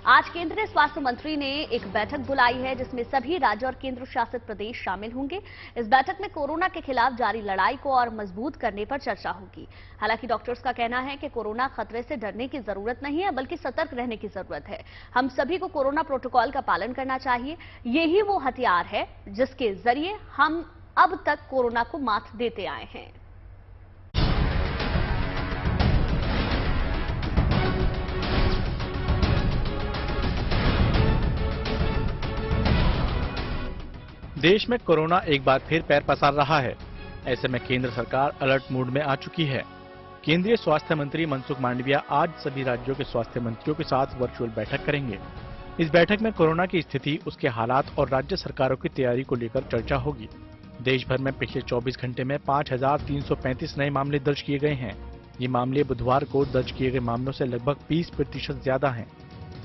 आज केंद्रीय स्वास्थ्य मंत्री ने एक बैठक बुलाई है जिसमें सभी राज्य और केंद्र शासित प्रदेश शामिल होंगे। इस बैठक में कोरोना के खिलाफ जारी लड़ाई को और मजबूत करने पर चर्चा होगी। हालांकि डॉक्टर्स का कहना है कि कोरोना खतरे से डरने की जरूरत नहीं है, बल्कि सतर्क रहने की जरूरत है। हम सभी को कोरोना प्रोटोकॉल का पालन करना चाहिए। यही वो हथियार है जिसके जरिए हम अब तक कोरोना को मात देते आए हैं। देश में कोरोना एक बार फिर पैर पसार रहा है। ऐसे में केंद्र सरकार अलर्ट मोड में आ चुकी है। केंद्रीय स्वास्थ्य मंत्री मनसुख मांडविया आज सभी राज्यों के स्वास्थ्य मंत्रियों के साथ वर्चुअल बैठक करेंगे। इस बैठक में कोरोना की स्थिति, उसके हालात और राज्य सरकारों की तैयारी को लेकर चर्चा होगी। देश भर में पिछले 24 घंटे में 5,335 नए मामले दर्ज किए गए हैं। ये मामले बुधवार को दर्ज किए गए मामलों से लगभग 20% ज्यादा हैं।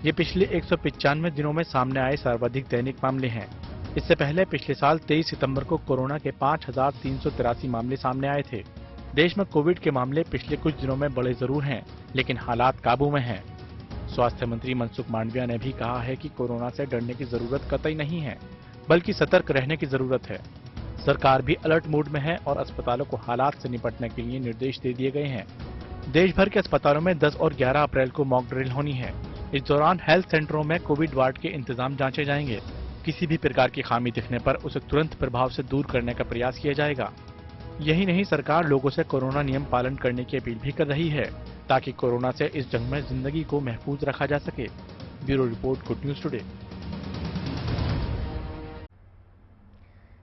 ये पिछले 195 दिनों में सामने आए सर्वाधिक दैनिक मामले हैं। इससे पहले पिछले साल 23 सितंबर को कोरोना के 5,383 मामले सामने आए थे। देश में कोविड के मामले पिछले कुछ दिनों में बढ़े जरूर हैं, लेकिन हालात काबू में हैं। स्वास्थ्य मंत्री मनसुख मांडविया ने भी कहा है कि कोरोना से डरने की जरूरत कतई नहीं है, बल्कि सतर्क रहने की जरूरत है। सरकार भी अलर्ट मोड में है और अस्पतालों को हालात से निपटने के लिए निर्देश दे दिए गए हैं। देश भर के अस्पतालों में 10 और 11 अप्रैल को मॉक ड्रिल होनी है। इस दौरान हेल्थ सेंटरों में कोविड वार्ड के इंतजाम जांचे जाएंगे। किसी भी प्रकार की खामी दिखने पर उसे तुरंत प्रभाव से दूर करने का प्रयास किया जाएगा। यही नहीं, सरकार लोगों से कोरोना नियम पालन करने की अपील भी कर रही है, ताकि कोरोना से इस जंग में जिंदगी को महफूज रखा जा सके। Bureau report, good news today.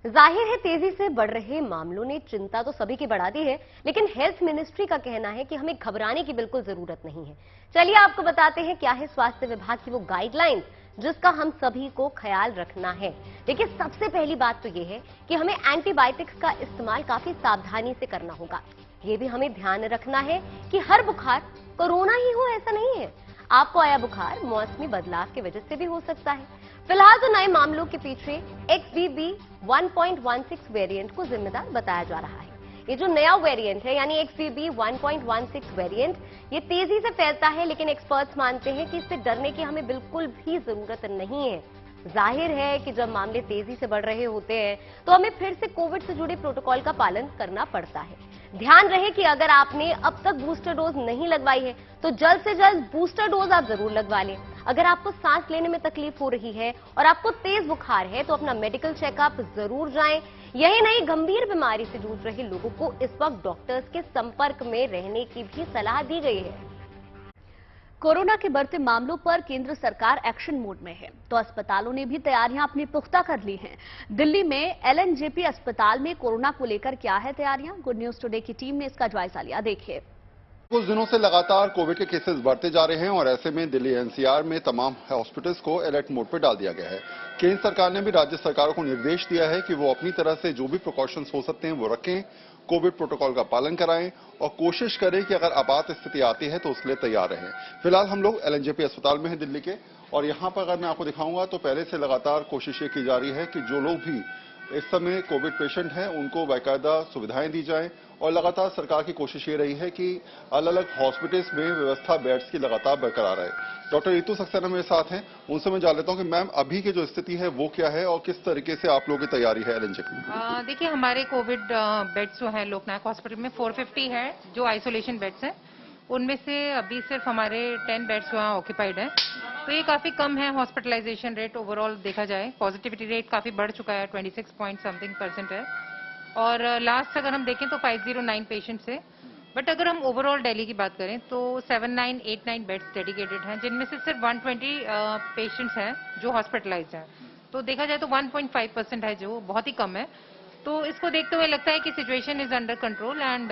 जाहिर है तेजी से बढ़ रहे मामलों ने चिंता तो सभी की बढ़ा दी है, लेकिन हेल्थ मिनिस्ट्री का कहना है कि हमें घबराने की बिल्कुल जरूरत नहीं है। चलिए आपको बताते हैं क्या है स्वास्थ्य विभाग की वो गाइडलाइंस जिसका हम सभी को ख्याल रखना है। देखिए, सबसे पहली बात तो ये है कि हमें एंटीबायोटिक्स का इस्तेमाल काफी सावधानी से करना होगा। ये भी हमें ध्यान रखना है कि हर बुखार कोरोना ही हो ऐसा नहीं है। आपको आया बुखार मौसमी बदलाव की वजह से भी हो सकता है। फिलहाल तो नए मामलों के पीछे XBB 1.16 वेरिएंट को जिम्मेदार बताया जा रहा है। ये जो नया वेरिएंट है यानी XBB 1.16 वेरिएंट, ये तेजी से फैलता है, लेकिन एक्सपर्ट्स मानते हैं कि इससे डरने की हमें बिल्कुल भी जरूरत नहीं है। जाहिर है कि जब मामले तेजी से बढ़ रहे होते हैं तो हमें फिर से कोविड से जुड़े प्रोटोकॉल का पालन करना पड़ता है। ध्यान रहे कि अगर आपने अब तक बूस्टर डोज नहीं लगवाई है तो जल्द से जल्द बूस्टर डोज आप जरूर लगवा लें। अगर आपको सांस लेने में तकलीफ हो रही है और आपको तेज बुखार है तो अपना मेडिकल चेकअप जरूर जाएं। यही नहीं, गंभीर बीमारी से जूझ रहे लोगों को इस वक्त डॉक्टर्स के संपर्क में रहने की भी सलाह दी गई है। कोरोना के बढ़ते मामलों पर केंद्र सरकार एक्शन मोड में है, तो अस्पतालों ने भी तैयारियां अपनी पुख्ता कर ली हैं। दिल्ली में LNJP अस्पताल में कोरोना को लेकर क्या है तैयारियां? गुड न्यूज टुडे की टीम ने इसका जायजा लिया, देखिए। कुछ दिनों से लगातार कोविड के केसेस बढ़ते जा रहे हैं और ऐसे में दिल्ली NCR में तमाम हॉस्पिटल्स को अलर्ट मोड पर डाल दिया गया है। केंद्र सरकार ने भी राज्य सरकारों को निर्देश दिया है कि वो अपनी तरह से जो भी प्रिकॉशंस हो सकते हैं वो रखें, कोविड प्रोटोकॉल का पालन कराएं और कोशिश करें कि अगर आपात स्थिति आती है तो उसके लिए तैयार रहें। फिलहाल हम लोग LNJP अस्पताल में हैं दिल्ली के, और यहां पर अगर मैं आपको दिखाऊंगा तो पहले से लगातार कोशिश ये की जा रही है कि जो लोग भी इस समय कोविड पेशेंट हैं उनको बाकायदा सुविधाएं दी जाएं, और लगातार सरकार की कोशिश ये रही है कि अलग अलग हॉस्पिटल्स में व्यवस्था बेड्स की लगातार बरकरार रहे। डॉक्टर रितु सक्सेना मेरे साथ हैं, उनसे मैं जान लेता हूं कि मैम अभी की जो स्थिति है वो क्या है और किस तरीके से आप लोगों की तैयारी है LNJP में? देखिए, हमारे कोविड बेड्स जो है लोकनायक हॉस्पिटल में 450 है जो आइसोलेशन बेड्स हैं। उनमें से अभी सिर्फ हमारे 10 बेड्स वहाँ ऑक्यूपाइड हैं, तो ये काफी कम है। हॉस्पिटलाइजेशन रेट ओवरऑल देखा जाए, पॉजिटिविटी रेट काफी बढ़ चुका है, 26% है, और लास्ट अगर हम देखें तो 509 पेशेंट्स है। बट अगर हम ओवरऑल दिल्ली की बात करें तो 7989 बेड्स डेडिकेटेड हैं, जिनमें से सिर्फ 120 पेशेंट्स हैं जो हॉस्पिटलाइज्ड हैं। तो देखा जाए तो 1.5% है, जो बहुत ही कम है। तो इसको देखते हुए लगता है कि situation is under control and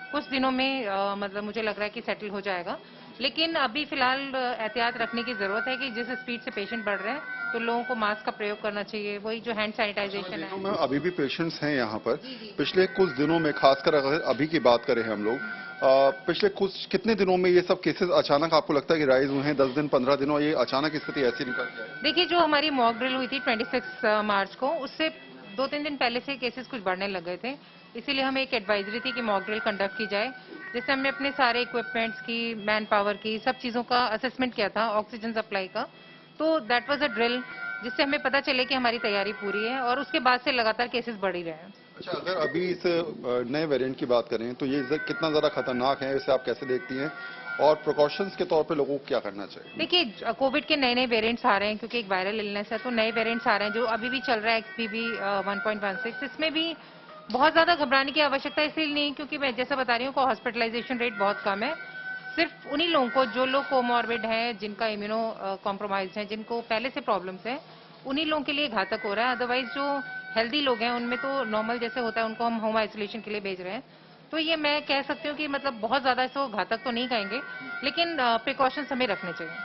कुछ दिनों में मतलब मुझे लग रहा है कि सेटल हो जाएगा। लेकिन अभी फिलहाल एहतियात रखने की जरूरत है कि जिस स्पीड से पेशेंट बढ़ रहे हैं तो लोगों को मास्क का प्रयोग करना चाहिए, वही जो हैंड सैनिटाइजेशन है। मैम अभी भी पेशेंट्स हैं यहाँ पर। पिछले कुछ दिनों में, खासकर अगर अभी की बात करें हम लोग, पिछले कितने दिनों में ये सब केसेस अचानक आपको लगता है कि राइज हुए हैं? 10 दिन 15 दिनों ये अचानक स्थिति ऐसी निकल गई? देखिए, जो हमारी मॉक ड्रिल हुई थी 26 मार्च को, उससे 2-3 दिन पहले से केसेस कुछ बढ़ने लग गए थे। इसीलिए हमें एक एडवाइजरी थी कि मॉक ड्रिल कंडक्ट की जाए। जैसे हमने अपने सारे इक्विपमेंट्स की, मैन पावर की, सब चीज़ों का असेसमेंट किया था, ऑक्सीजन सप्लाई का। तो दैट वाज अ ड्रिल, जिससे हमें पता चले कि हमारी तैयारी पूरी है, और उसके बाद से लगातार केसेस बढ़ ही रहे हैं। अच्छा, अगर अभी इस नए वेरिएंट की बात करें तो ये कितना ज्यादा खतरनाक है, इसे आप कैसे देखती हैं और प्रिकॉशंस के तौर पे लोगों को क्या करना चाहिए? देखिए, कोविड के नए नए वेरिएंट्स आ रहे हैं, क्योंकि एक वायरल इलनेस है, तो नए वेरिएंट्स आ रहे हैं जो अभी भी चल रहा है, XBB 1.16। इसमें भी बहुत ज्यादा घबराने की आवश्यकता इसलिए नहीं, क्योंकि मैं जैसा बता रही हूँ कि हॉस्पिटलाइजेशन रेट बहुत कम है। सिर्फ उन्हीं लोगों को, जो लोग कोमॉर्बिड हैं, जिनका इम्यूनो कॉम्प्रोमाइज है, जिनको पहले से प्रॉब्लम्स है, उन्हीं लोगों के लिए घातक हो रहा है। अदरवाइज जो हेल्दी लोग हैं उनमें तो नॉर्मल जैसे होता है, उनको हम होम आइसोलेशन के लिए भेज रहे हैं। तो ये मैं कह सकती हूँ कि मतलब बहुत ज्यादा इसको घातक तो नहीं कहेंगे, लेकिन प्रिकॉशंस हमें रखने चाहिए।